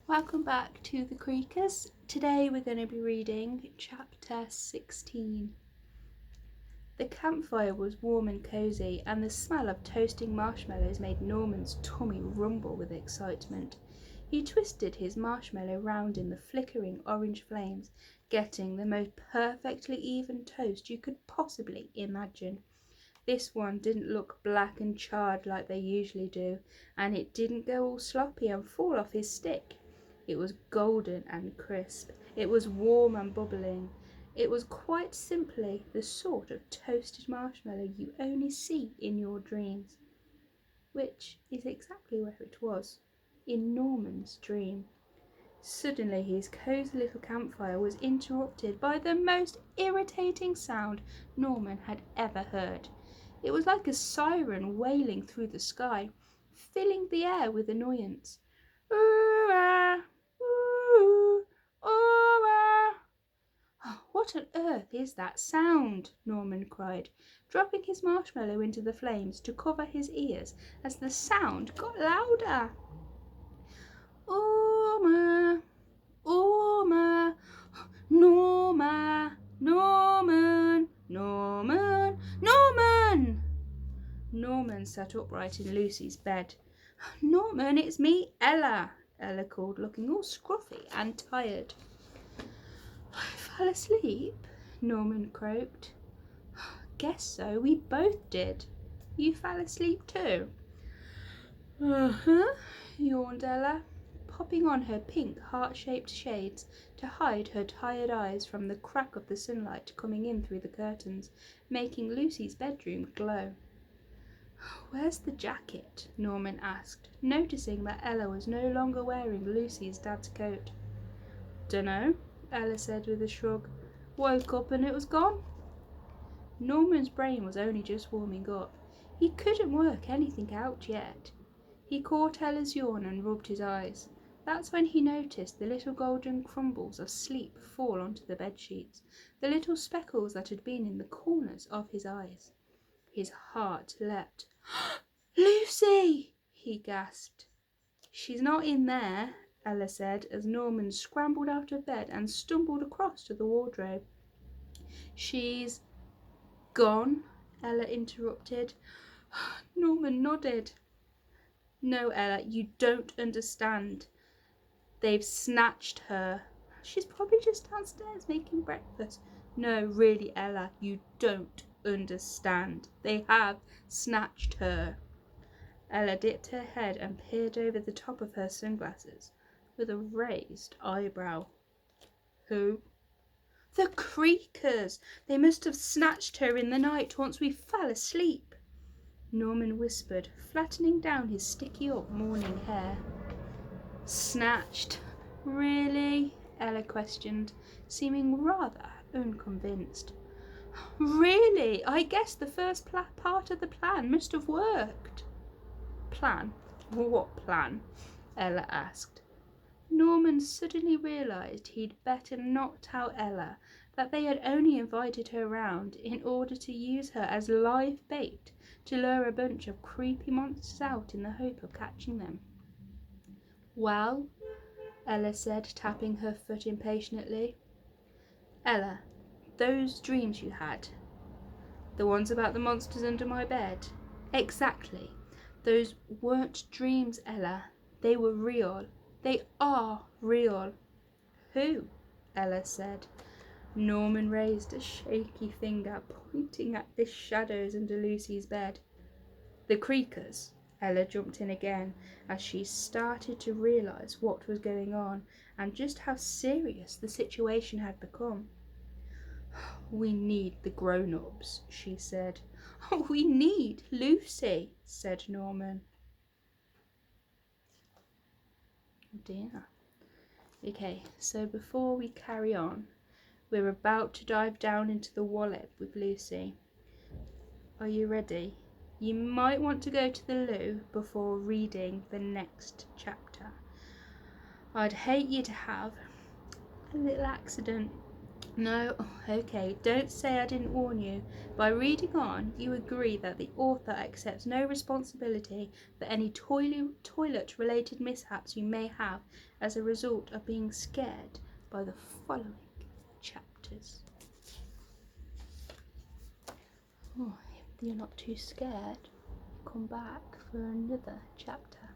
Welcome back to the Creakers. Today we're going to be reading chapter 16. The campfire was warm and cosy, and the smell of toasting marshmallows made Norman's tummy rumble with excitement. He twisted his marshmallow round in the flickering orange flames, getting the most perfectly even toast you could possibly imagine. This one didn't look black and charred like they usually do, and it didn't go all sloppy and fall off his stick. It was golden and crisp. It was warm and bubbling. It was quite simply the sort of toasted marshmallow you only see in your dreams. Which is exactly where it was, in Norman's dream. Suddenly his cosy little campfire was interrupted by the most irritating sound Norman had ever heard. It was like a siren wailing through the sky, filling the air with annoyance. Ooh-ah! Ooh! Ooh-ah! Oh, what on earth is that sound? Norman cried, dropping his marshmallow into the flames to cover his ears as the sound got louder. Norma! Norma! Norma! Norman! Norman! Norman! Norman sat upright in Lucy's bed. Norman, it's me, Ella, Ella called, looking all scruffy and tired. I fell asleep, Norman croaked. Guess so, we both did. You fell asleep too? Uh-huh, yawned Ella, popping on her pink heart-shaped shades to hide her tired eyes from the crack of the sunlight coming in through the curtains, making Lucy's bedroom glow. Where's the jacket? Norman asked, noticing that Ella was no longer wearing Lucy's dad's coat. Dunno, Ella said with a shrug. Woke up and it was gone. Norman's brain was only just warming up. He couldn't work anything out yet. He caught Ella's yawn and rubbed his eyes. That's when he noticed the little golden crumbles of sleep fall onto the bedsheets, the little speckles that had been in the corners of his eyes. His heart leapt. Lucy! He gasped. She's not in there, Ella said as Norman scrambled out of bed and stumbled across to the wardrobe. She's gone, Ella interrupted. Norman nodded. No, Ella, you don't understand. They've snatched her. She's probably just downstairs making breakfast. No, really, Ella, you don't understand. They have snatched her. Ella dipped her head and peered over the top of her sunglasses with a raised eyebrow. Who? The Creakers! They must have snatched her in the night once we fell asleep, Norman whispered, flattening down his sticky-up morning hair. Snatched? Really? Ella questioned, seeming rather unconvinced. Really? I guess the first part of the plan must have worked. Plan? What plan? Ella asked. Norman suddenly realised he'd better not tell Ella that they had only invited her round in order to use her as live bait to lure a bunch of creepy monsters out in the hope of catching them. Well, Ella said, tapping her foot impatiently. Ella, those dreams you had, the ones about the monsters under my bed? Exactly. Those weren't dreams, Ella. They were real. They are real. Who? Ella said. Norman raised a shaky finger, pointing at the shadows under Lucy's bed. The Creakers. Ella jumped in again as she started to realise what was going on and just how serious the situation had become. We need the grown-ups, she said. We need Lucy, said Norman. Oh dear. Okay, so before we carry on, we're about to dive down into the wallet with Lucy. Are you ready? You might want to go to the loo before reading the next chapter. I'd hate you to have a little accident. No, okay, don't say I didn't warn you. By reading on, you agree that the author accepts no responsibility for any toilet-related mishaps you may have as a result of being scared by the following chapters. Oh, if you're not too scared, come back for another chapter.